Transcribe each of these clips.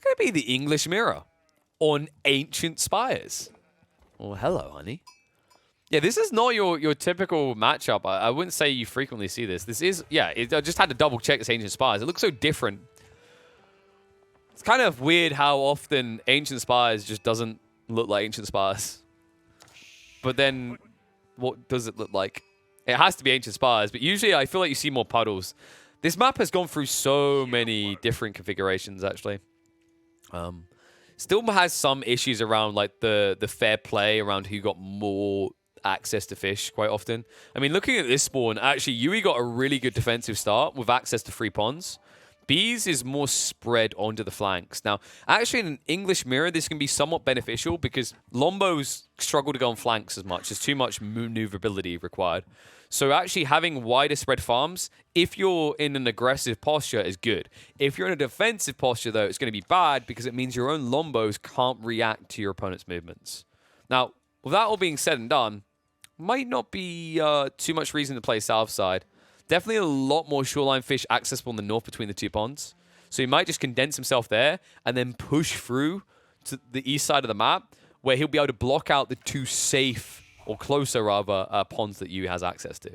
going to be the English mirror on ancient spires. Well, hello, honey. Yeah, this is not your typical matchup. I wouldn't say you frequently see this. This is, yeah, I just had to double check this ancient spires. It looks so different. It's kind of weird how often ancient spires just doesn't look like ancient spires. But then, what does it look like? It has to be ancient spires, but usually I feel like you see more puddles. This map has gone through so many different configurations, actually. Still has some issues around like the fair play around who got more access to fish quite often. I mean, looking at this spawn, actually, Yui got a really good defensive start with access to 3 ponds. Bees is more spread onto the flanks. Now, actually, in an English mirror, this can be somewhat beneficial because Lombos struggle to go on flanks as much. There's too much maneuverability required. So actually having wider spread farms, if you're in an aggressive posture, is good. If you're in a defensive posture, though, it's going to be bad because it means your own Lombos can't react to your opponent's movements. Now, with that all being said and done, might not be too much reason to play south side. Definitely a lot more shoreline fish accessible in the north between the 2 ponds. So he might just condense himself there and then push through to the east side of the map where he'll be able to block out the 2 safe, or closer rather, ponds that Yui has access to.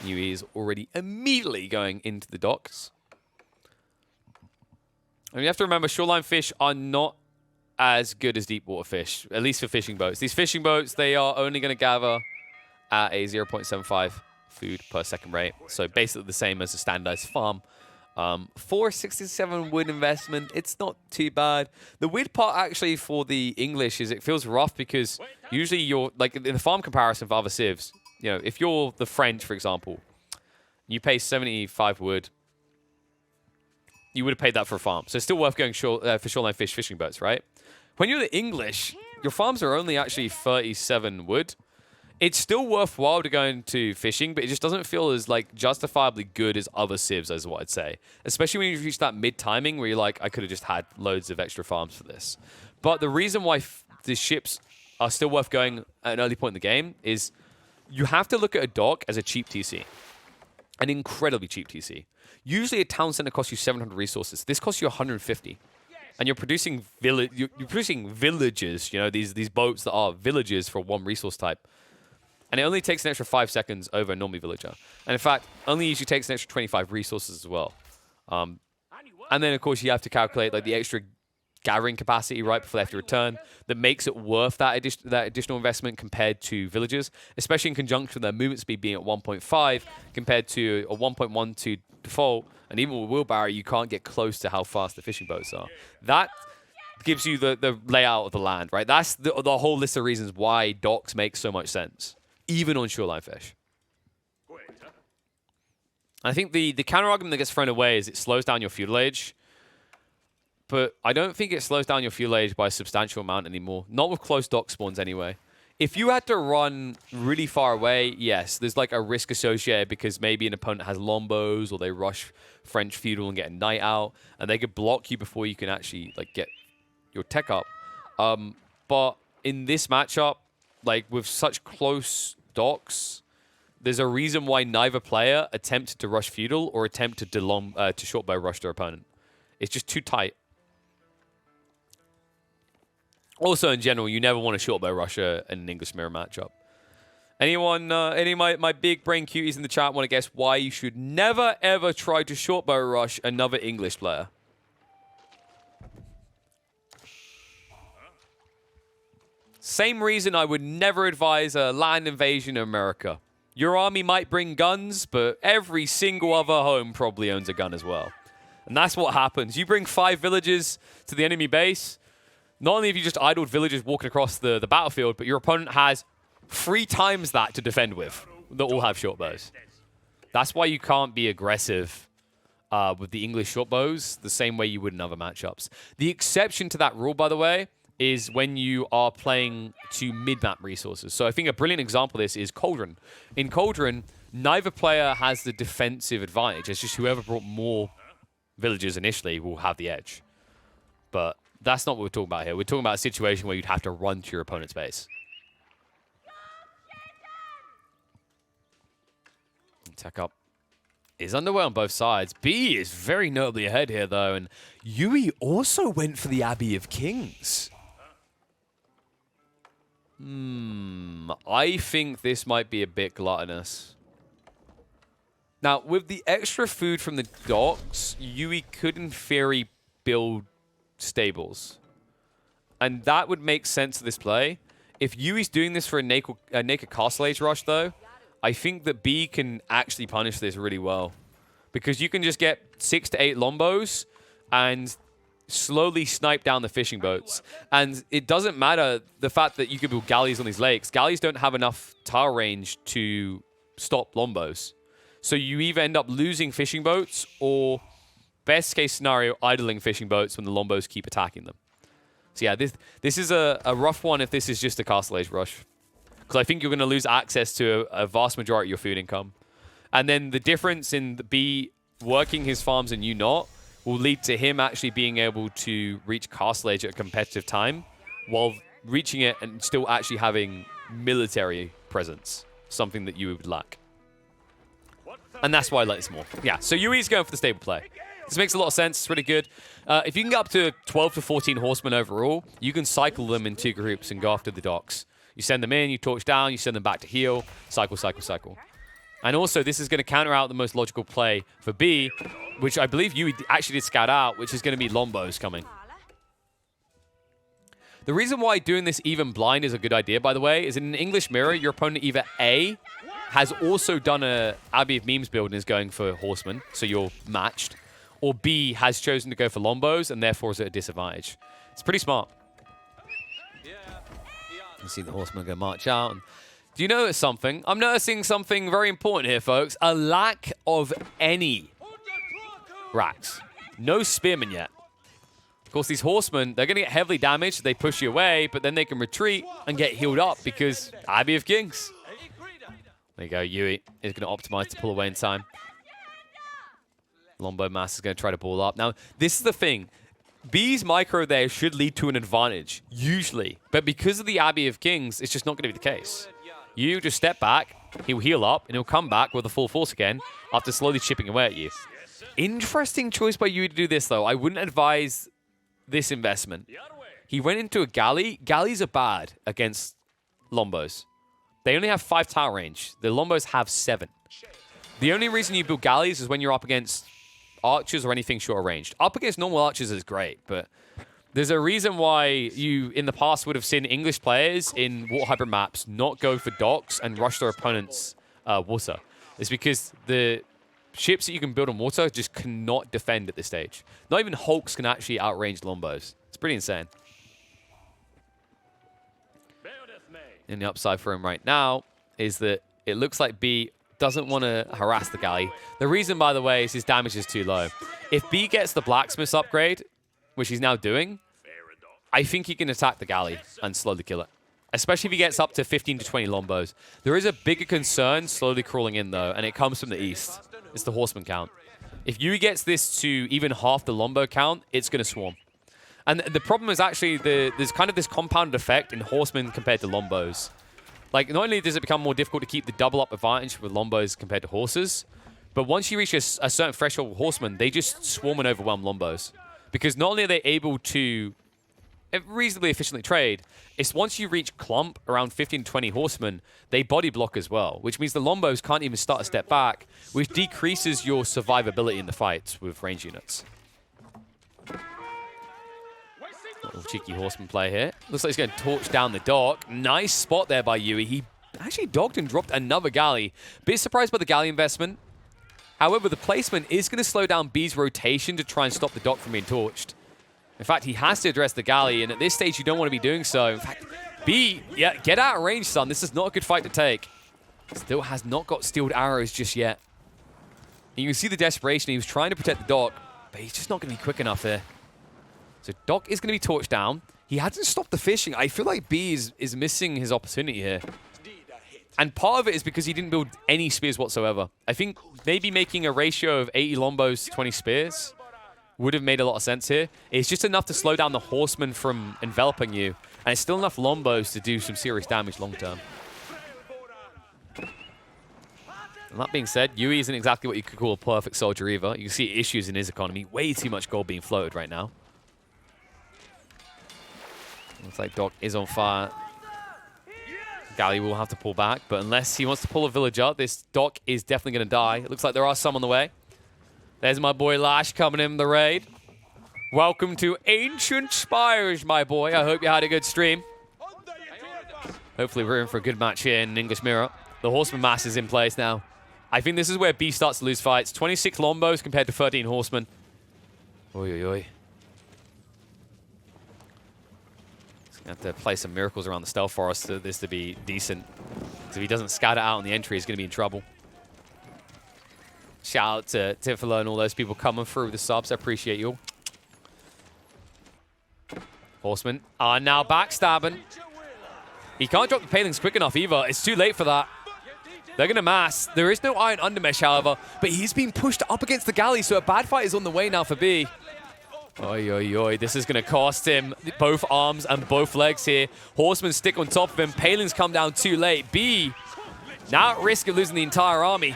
Yui is already immediately going into the docks. And you have to remember, shoreline fish are not as good as deep water fish, at least for fishing boats. These fishing boats, they are only going to gather at a 0.75 food per second rate. So basically the same as a standardized farm. 467 wood investment, it's not too bad. The weird part actually for the English is it feels rough because usually you're, like in the farm comparison for other civs, you know, if you're the French, for example, you pay 75 wood, you would have paid that for a farm. So it's still worth going for shoreline fish fishing boats, right? When you're the English, your farms are only actually 37 wood. It's still worthwhile to go into fishing, but it just doesn't feel as like justifiably good as other civs, is what I'd say. Especially when you reach that mid-timing where you're like, I could have just had loads of extra farms for this. But the reason why the ships are still worth going at an early point in the game is you have to look at a dock as a cheap TC. An incredibly cheap TC. Usually a town center costs you 700 resources. This costs you 150. And you're producing villages, you know, these boats that are villages for 1 resource type. And it only takes an extra 5 seconds over a normal villager. And in fact, only usually takes an extra 25 resources as well. And then, of course, you have to calculate like the extra gathering capacity right before they have to return that makes it worth that additional investment compared to villagers, especially in conjunction with their movement speed being at 1.5 compared to a 1.12 default. And even with wheelbarrow, you can't get close to how fast the fishing boats are. That gives you the layout of the land, right? That's the whole list of reasons why docks make so much sense, even on shoreline fish. I think the counter-argument that gets thrown away is it slows down your fuel age. But I don't think it slows down your fuel age by a substantial amount anymore. Not with close dock spawns anyway. If you had to run really far away, yes, there's like a risk associated because maybe an opponent has longbows or they rush French feudal and get a night out. And they could block you before you can actually like get your tech up. But in this matchup, like with such close docks, there's a reason why neither player attempted to rush feudal or attempted to shortbow rush their opponent. It's just too tight. Also, in general, you never want to shortbow rush in an English mirror matchup. Anyone, any of my big brain cuties in the chat want to guess why you should never, ever try to shortbow rush another English player? Same reason I would never advise a land invasion of America. Your army might bring guns, but every single other home probably owns a gun as well. And that's what happens. You bring 5 villages to the enemy base. Not only have you just idled villagers walking across the battlefield, but your opponent has 3 times that to defend with that all have short bows. That's why you can't be aggressive with the English short bows the same way you would in other matchups. The exception to that rule, by the way, is when you are playing to mid-map resources. So I think a brilliant example of this is Cauldron. In Cauldron, neither player has the defensive advantage. It's just whoever brought more villagers initially will have the edge. But that's not what we're talking about here. We're talking about a situation where you'd have to run to your opponent's base. Tech up. is underway on both sides. B is very notably ahead here, though, and Yui also went for the Abbey of Kings. I think this might be a bit gluttonous. Now, with the extra food from the docks, Yui could, in theory, build stables. And that would make sense to this play. If Yui's doing this for a naked Castle Age rush, though, I think that B can actually punish this really well. Because you can just get 6 to 8 Lombos and slowly snipe down the fishing boats. And it doesn't matter the fact that you can build galleys on these lakes. Galleys don't have enough tower range to stop Lombos. So you either end up losing fishing boats or, best case scenario, idling fishing boats when the Lombos keep attacking them. So yeah, this is a rough one if this is just a Castle Age rush. Because I think you're going to lose access to a vast majority of your food income. And then the difference in the B working his farms and you not will lead to him actually being able to reach Castle Age at a competitive time while reaching it and still actually having military presence, something that you would lack. And that's why I like this more. Yeah, so Yui's going for the stable play. This makes a lot of sense. It's really good. If you can get up to 12 to 14 horsemen overall, you can cycle them in 2 groups and go after the docks. You send them in, you torch down, you send them back to heal, cycle, cycle, cycle. And also, this is going to counter out the most logical play for B, which I believe Yui actually did scout out, which is going to be Lombos coming. The reason why doing this even blind is a good idea, by the way, is in an English mirror, your opponent either A, has also done a Abbey of Memes build and is going for horsemen, so you're matched, or B, has chosen to go for Lombos and therefore is at a disadvantage. It's pretty smart. You see the horsemen go march out. And do you notice something? I'm noticing something very important here, folks. A lack of any racks. No spearmen yet. Of course, these horsemen, they're going to get heavily damaged. They push you away, but then they can retreat and get healed up because Abbey of Kings. There you go. Yui is going to optimize to pull away in time. Longbow Mass is going to try to ball up. Now, this is the thing. B's micro there should lead to an advantage, usually. But because of the Abbey of Kings, it's just not going to be the case. You just step back, he'll heal up, and he'll come back with a full force again after slowly chipping away at you. Interesting choice by Yui to do this, though. I wouldn't advise this investment. He went into a galley. Galleys are bad against Lombos. They only have 5 tower range. The Lombos have 7. The only reason you build galleys is when you're up against archers or anything short ranged. Up against normal archers is great, but there's a reason why you, in the past, would have seen English players in water hybrid maps not go for docks and rush their opponent's water. It's because the ships that you can build on water just cannot defend at this stage. Not even Hulks can actually outrange Lombos. It's pretty insane. And the upside for him right now is that it looks like B doesn't want to harass the galley. The reason, by the way, is his damage is too low. If B gets the blacksmith's upgrade, which he's now doing, I think he can attack the galley and slowly kill it. Especially if he gets up to 15 to 20 Lombos. There is a bigger concern slowly crawling in, though, and it comes from the east. It's the horseman count. If Yui gets this to even half the Lombo count, it's going to swarm. And the problem is actually there's kind of this compounded effect in horsemen compared to Lombos. Like, not only does it become more difficult to keep the double up advantage with Lombos compared to horses, but once you reach a certain threshold with horsemen, they just swarm and overwhelm Lombos. Because not only are they able to reasonably efficiently trade, it's once you reach clump around 15 to 20 horsemen, they body block as well, which means the Lombos can't even start a step back, which decreases your survivability in the fights with range units. Little cheeky horseman play here. Looks like he's going to torch down the dock. Nice spot there by Yui. He actually dogged and dropped another galley. Bit surprised by the galley investment. However, the placement is going to slow down B's rotation to try and stop the dock from being torched. In fact, he has to address the galley, and at this stage, you don't want to be doing so. In fact, B, yeah, get out of range, son. This is not a good fight to take. Still has not got steeled arrows just yet. And you can see the desperation. He was trying to protect the dock, but he's just not going to be quick enough there. So dock is going to be torched down. He hasn't stopped the fishing. I feel like B is missing his opportunity here. And part of it is because he didn't build any spears whatsoever. I think maybe making a ratio of 80 Lombos to 20 spears would have made a lot of sense here. It's just enough to slow down the horsemen from enveloping you. And it's still enough Lombos to do some serious damage long term. And that being said, Yui isn't exactly what you could call a perfect soldier either. You can see issues in his economy. Way too much gold being floated right now. Looks like Doc is on fire. Galley will have to pull back, but unless he wants to pull a village up, this Doc is definitely going to die. It looks like there are some on the way. There's my boy Lash coming in the raid. Welcome to Ancient Spires, my boy. I hope you had a good stream. Hopefully we're in for a good match here in English Mirror. The Horseman mass is in place now. I think this is where B starts to lose fights. 26 Longbows compared to 13 Horsemen. Oi, oi, oi. Have to play some miracles around the stealth forest for this to be decent. Because if he doesn't scout it out on the entry, he's going to be in trouble. Shout out to Tifalo and all those people coming through with the subs. I appreciate you all. Horsemen are now backstabbing. He can't drop the palings quick enough either. It's too late for that. They're going to mass. There is no iron undermesh, however. But he's being pushed up against the galley, so a bad fight is on the way now for B. Oi, oi, oi. This is going to cost him both arms and both legs here. Horsemen stick on top of him. Palings come down too late. B now at risk of losing the entire army.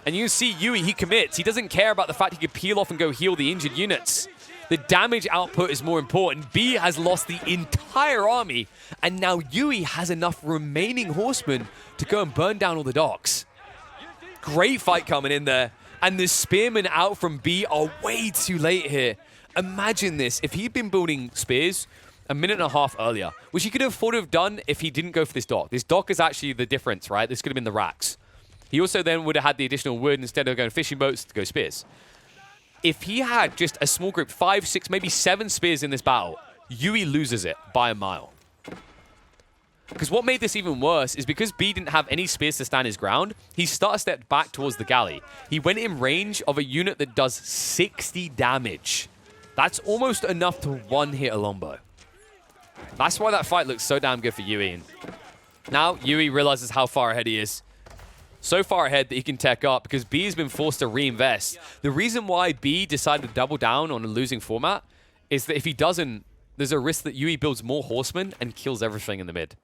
And you see Yui, he commits. He doesn't care about the fact he could peel off and go heal the injured units. The damage output is more important. B has lost the entire army. And now Yui has enough remaining horsemen to go and burn down all the docks. Great fight coming in there. And the spearmen out from B are way too late here. Imagine this, if he'd been building spears a minute and a half earlier, which he could have afforded to have done if he didn't go for this dock. This dock is actually the difference, right? This could have been the racks. He also then would have had the additional wood instead of going fishing boats to go spears. If he had just a small group, 5, 6, maybe 7 spears in this battle, Yui loses it by a mile. Because what made this even worse is because B didn't have any spears to stand his ground, he started stepped back towards the galley. He went in range of a unit that does 60 damage. That's almost enough to one-hit a longbow. That's why that fight looks so damn good for Yui. And now Yui realizes how far ahead he is. So far ahead that he can tech up because B has been forced to reinvest. The reason why B decided to double down on a losing format is that if he doesn't, there's a risk that Yui builds more horsemen and kills everything in the mid.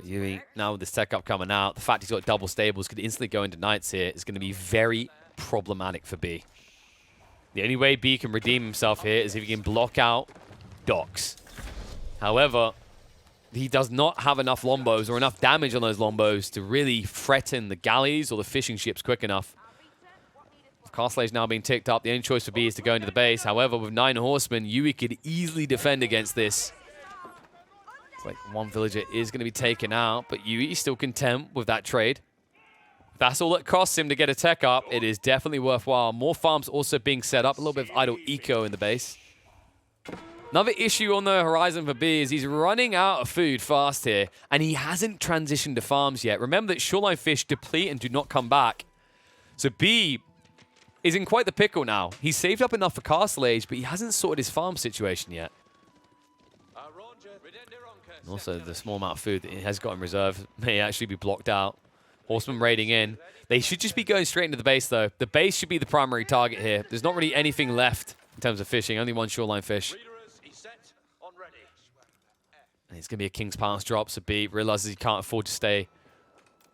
Yui, now with this tech up coming out, the fact he's got double stables could instantly go into knights here is going to be very problematic for B. The only way B can redeem himself here is if he can block out docks. However, he does not have enough longbows or enough damage on those longbows to really threaten the galleys or the fishing ships quick enough. Castle Age now being ticked up. The only choice for B is to go into the base. However, with 9 horsemen, Yui could easily defend against this. It's like one villager is going to be taken out, but Yui is still content with that trade. If that's all it costs him to get a tech up, it is definitely worthwhile. More farms also being set up. A little bit of idle eco in the base. Another issue on the horizon for B is he's running out of food fast here, and he hasn't transitioned to farms yet. Remember that shoreline fish deplete and do not come back. So B is in quite the pickle now. He's saved up enough for Castle Age, but he hasn't sorted his farm situation yet. And also, the small amount of food that he has got in reserve may actually be blocked out. Horsemen raiding in. They should just be going straight into the base, though. The base should be the primary target here. There's not really anything left in terms of fishing. Only one shoreline fish. And it's going to be a King's Pass drop, so B realizes he can't afford to stay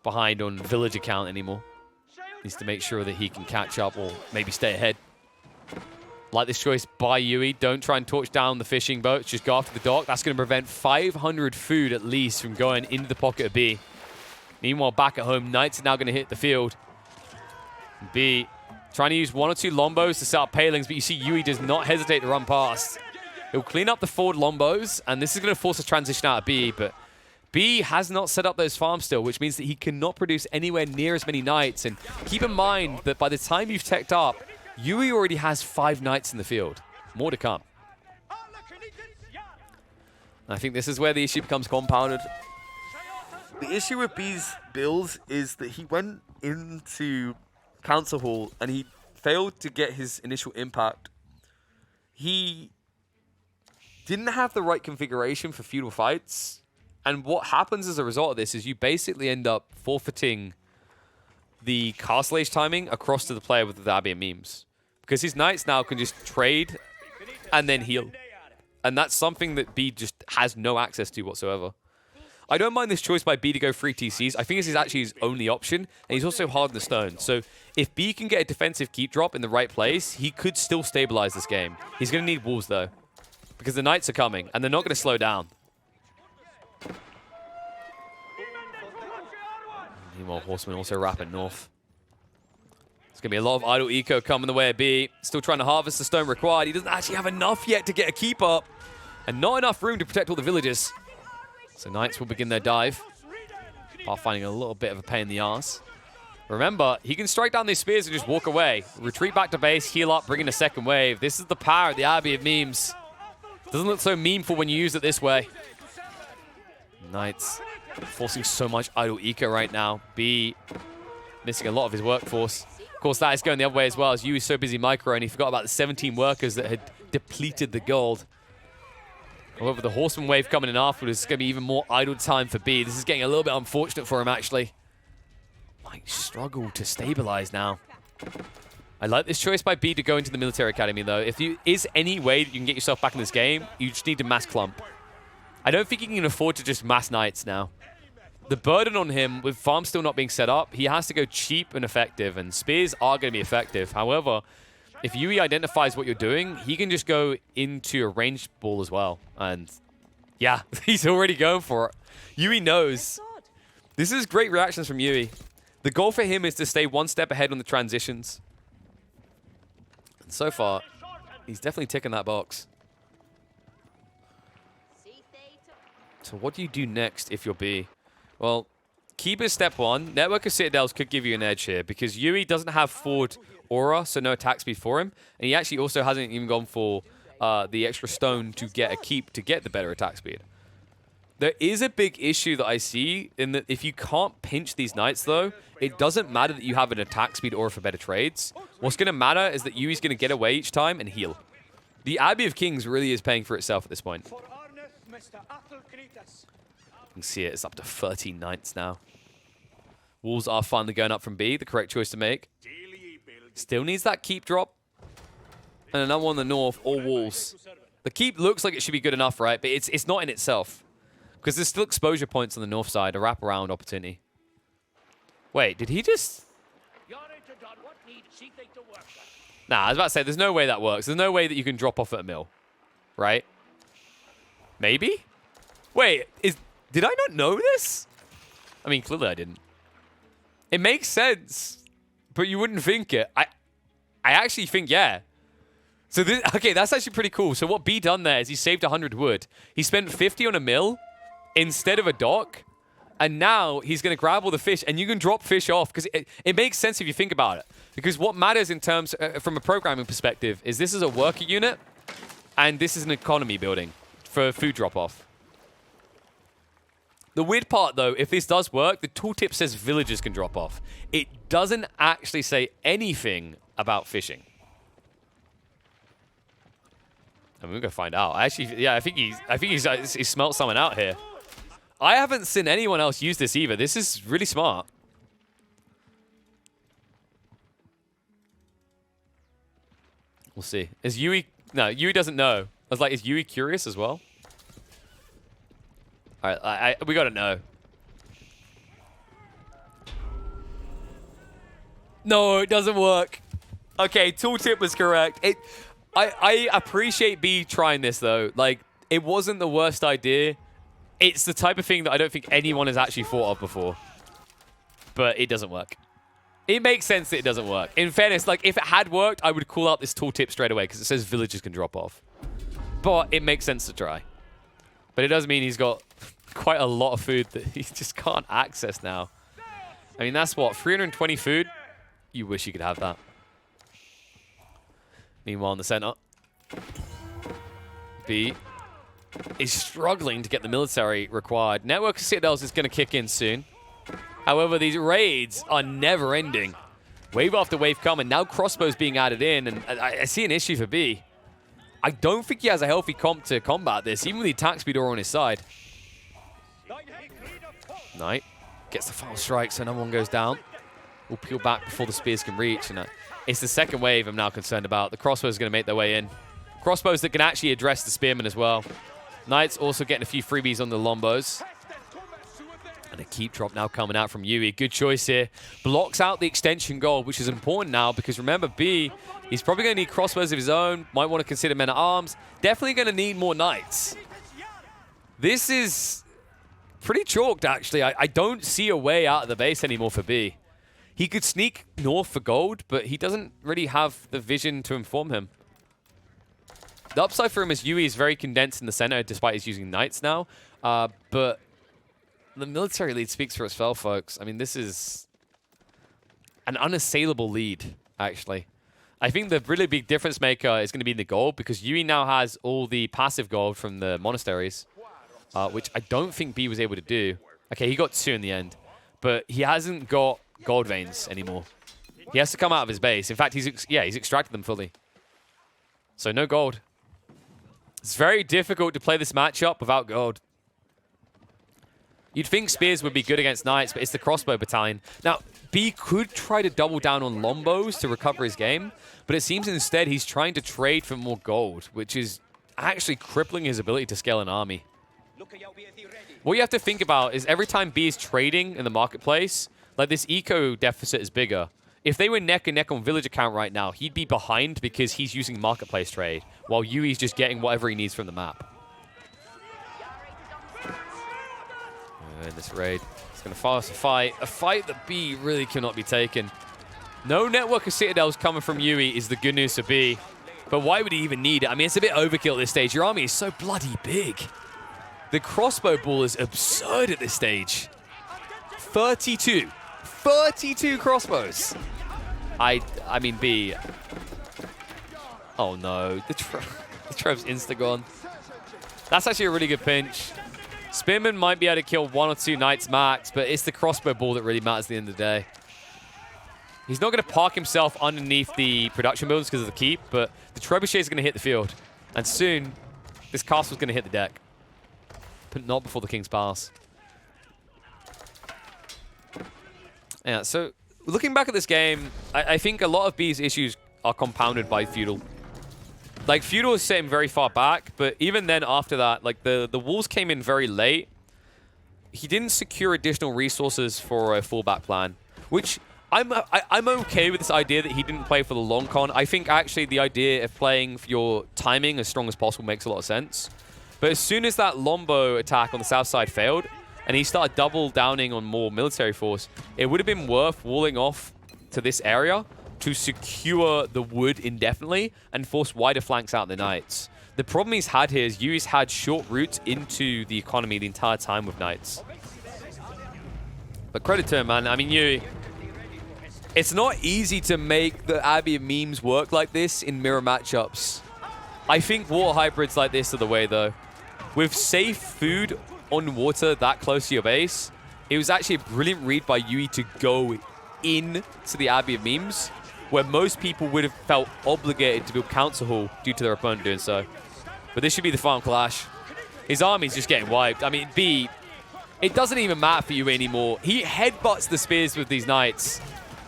behind on village account anymore. Needs to make sure that he can catch up or maybe stay ahead. Like this choice by Yui. Don't try and torch down the fishing boats. Just go after the dock. That's going to prevent 500 food at least from going into the pocket of B. Meanwhile, back at home, Knights are now going to hit the field. B trying to use 1 or 2 longbows to set up palings, but you see Yui does not hesitate to run past. He'll clean up the forward longbows, and this is going to force a transition out of B, but B has not set up those farms still, which means that he cannot produce anywhere near as many knights. And keep in mind that by the time you've teched up, Yui already has 5 knights in the field. More to come. I think this is where the issue becomes compounded. The issue with B's build is that he went into Council Hall and he failed to get his initial impact. He didn't have the right configuration for feudal fights. And what happens as a result of this is you basically end up forfeiting the Castle Age timing across to the player with the Abbey of Memes. Because his knights now can just trade and then heal. And that's something that B just has no access to whatsoever. I don't mind this choice by B to go 3 TCs. I think this is actually his only option, and he's also hard in the stone. So if B can get a defensive keep drop in the right place, he could still stabilize this game. He's going to need walls, though, because the Knights are coming, and they're not going to slow down. Meanwhile, Horseman also wrapping north. There's going to be a lot of idle eco coming the way of B. Still trying to harvest the stone required. He doesn't actually have enough yet to get a keep up. And not enough room to protect all the villages. So Knights will begin their dive. Finding a little bit of a pain in the arse. Remember, he can strike down these spears and just walk away. Retreat back to base, heal up, bring in a second wave. This is the power of the Abbey of Memes. Doesn't look so memeful when you use it this way. Knights forcing so much idle eco right now. B missing a lot of his workforce. Of course, that is going the other way as well, as Yu is so busy micro, and he forgot about the 17 workers that had depleted the gold. However, the Horseman wave coming in afterwards is going to be even more idle time for B. This is getting a little bit unfortunate for him, actually. Might struggle to stabilize now. I like this choice by B to go into the military academy, though. If there is any way that you can get yourself back in this game, you just need to mass clump. I don't think he can afford to just mass Knights now. The burden on him, with farm still not being set up, he has to go cheap and effective, and spears are going to be effective. However, if Yui identifies what you're doing, he can just go into a ranged ball as well. And yeah, he's already going for it. Yui knows. This is great reactions from Yui. The goal for him is to stay one step ahead on the transitions. And so far, he's definitely ticking that box. So what do you do next if you're B? Well, keep is step one. Network of Citadels could give you an edge here because Yui doesn't have forward aura, so no attack speed for him. And he actually also hasn't even gone for the extra stone to get a keep to get the better attack speed. There is a big issue that I see in that if you can't pinch these Knights, though, it doesn't matter that you have an attack speed aura for better trades. What's going to matter is that Yui's going to get away each time and heal. The Abbey of Kings really is paying for itself at this point. You can see it's up to 13 Knights now. Walls are finally going up from B, the correct choice to make. Still needs that keep drop. And another one in the north, all walls. The keep looks like it should be good enough, right? But it's not in itself. Because there's still exposure points on the north side, a wraparound opportunity. Wait, did he just... Nah, I was about to say, there's no way that works. There's no way that you can drop off at a mill. Right? Maybe? Wait, did I not know this? I mean, clearly I didn't. It makes sense, but you wouldn't think it. I actually think, yeah. So this, okay, that's actually pretty cool. So what B done there is he saved 100 wood. He spent 50 on a mill instead of a dock, and now he's going to grab all the fish, and you can drop fish off, because it makes sense if you think about it. Because what matters in terms, from a programming perspective, is this is a worker unit, and this is an economy building for food drop-off. The weird part, though, if this does work, the tooltip says villagers can drop off. It doesn't actually say anything about fishing. And we're gonna find out. Actually, yeah, I think he smelt someone out here. I haven't seen anyone else use this either. This is really smart. We'll see. Is Yui... No, Yui doesn't know. I was like, is Yui curious as well? All right, we gotta know. No, it doesn't work. Okay, tooltip was correct. I appreciate B trying this, though. Like, it wasn't the worst idea. It's the type of thing that I don't think anyone has actually thought of before. But it doesn't work. It makes sense that it doesn't work. In fairness, like, if it had worked, I would call out this tooltip straight away because it says villagers can drop off. But it makes sense to try. But it does mean he's got quite a lot of food that he just can't access now. I mean, that's what, 320 food? You wish you could have that. Meanwhile, in the center, B is struggling to get the military required. Network of Citadels is going to kick in soon. However, these raids are never ending. Wave after wave coming. Now crossbows being added in, and I see an issue for B. I don't think he has a healthy comp to combat this, even with the attack speed aura on his side. Knight gets the final strike, so another one goes down. We'll peel back before the spears can reach, and it's the second wave I'm now concerned about. The crossbows are going to make their way in. Crossbows that can actually address the spearmen as well. Knights also getting a few freebies on the longbows. And a keep drop now coming out from Yui. Good choice here. Blocks out the extension gold, which is important now because remember, B, he's probably going to need crossbows of his own. Might want to consider men at arms. Definitely going to need more knights. This is pretty chalked, actually. I don't see a way out of the base anymore for B. He could sneak north for gold, but he doesn't really have the vision to inform him. The upside for him is Yui is very condensed in the center, despite he's using knights now. But the military lead speaks for itself, folks. I mean, this is an unassailable lead, actually. I think the really big difference maker is going to be in the gold, because Yui now has all the passive gold from the monasteries, which I don't think B was able to do. Okay, he got 2 in the end, but he hasn't got gold veins anymore. He has to come out of his base. In fact, he's extracted them fully. So no gold. It's very difficult to play this matchup without gold. You'd think spears would be good against knights, but it's the crossbow battalion. Now, B could try to double down on longbows to recover his game, but it seems instead he's trying to trade for more gold, which is actually crippling his ability to scale an army. What you have to think about is every time B is trading in the marketplace, like this eco deficit is bigger. If they were neck and neck on villager count right now, he'd be behind because he's using marketplace trade, while Yui's just getting whatever he needs from the map. And this raid is going to fast a fight that B really cannot be taken. No network of citadels coming from Yui is the good news for B, but why would he even need it? I mean, it's a bit overkill at this stage. Your army is so bloody big. The crossbow ball is absurd at this stage. 32 crossbows. I mean, B. Oh no, the Trev's insta-gone. That's actually a really good pinch. Spearman might be able to kill 1 or 2 knights max, but it's the crossbow ball that really matters at the end of the day. He's not going to park himself underneath the production buildings because of the keep, but the trebuchet is going to hit the field. And soon, this castle's going to hit the deck. But not before the King's Pass. Yeah, so looking back at this game, I think a lot of B's issues are compounded by Feudal. Like, Feudal is set him very far back, but even then after that, like, the Wolves came in very late. He didn't secure additional resources for a fallback plan, which I'm okay with this idea that he didn't play for the long con. I think actually the idea of playing for your timing as strong as possible makes a lot of sense. But as soon as that longbow attack on the south side failed, and he started double downing on more military force, it would have been worth walling off to this area to secure the wood indefinitely and force wider flanks out the knights. The problem he's had here is Yui's had short routes into the economy the entire time with knights. But credit to him, man. I mean, Yui, it's not easy to make the Abbey of Memes work like this in mirror matchups. I think water hybrids like this are the way, though. With safe food on water that close to your base, it was actually a brilliant read by Yui to go in to the Abbey of Memes, where most people would have felt obligated to build Council Hall due to their opponent doing so. But this should be the final clash. His army's just getting wiped. I mean, B, it doesn't even matter for Yui anymore. He headbutts the spears with these knights,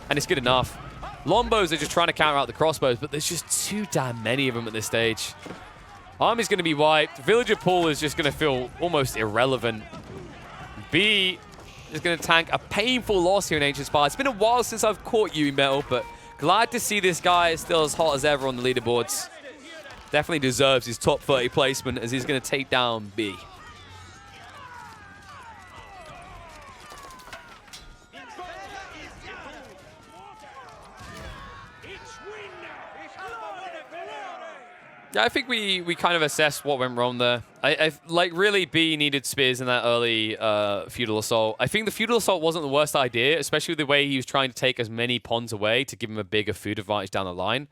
and it's good enough. Longbows are just trying to counter out the crossbows, but there's just too damn many of them at this stage. Army's going to be wiped. Villager pool is just going to feel almost irrelevant. B is going to tank a painful loss here in Ancient Spire. It's been a while since I've caught Yui Metal, but glad to see this guy still as hot as ever on the leaderboards. Definitely deserves his top 30 placement as he's going to take down B. Yeah, I think we kind of assessed what went wrong there. Like, really, B needed spears in that early Feudal Assault. I think the Feudal Assault wasn't the worst idea, especially the way he was trying to take as many pawns away to give him a bigger food advantage down the line.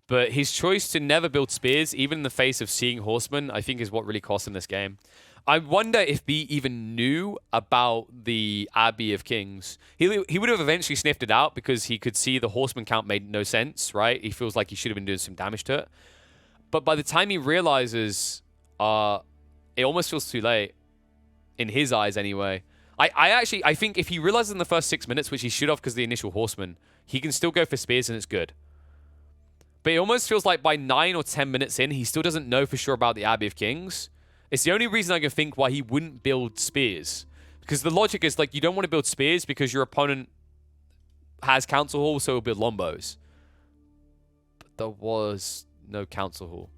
But his choice to never build spears, even in the face of seeing horsemen, I think is what really cost him this game. I wonder if B even knew about the Abbey of Kings. He would have eventually sniffed it out because he could see the horseman count made no sense, right? He feels like he should have been doing some damage to it. But by the time he realizes, it almost feels too late. In his eyes, anyway. I think if he realizes in the first 6 minutes, which he should have because of the initial horseman, he can still go for spears and it's good. But it almost feels like by 9 or 10 minutes in, he still doesn't know for sure about the Abbey of Kings. It's the only reason I can think why he wouldn't build spears. Because the logic is like you don't want to build spears because your opponent has council hall, so it'll build longbows. But there was no council hall.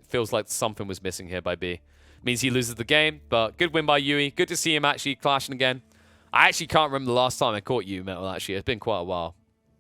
It feels like something was missing here by B. Means he loses the game, but good win by Yui. Good to see him actually clashing again. I actually can't remember the last time I caught you, Metal, actually. It's been quite a while.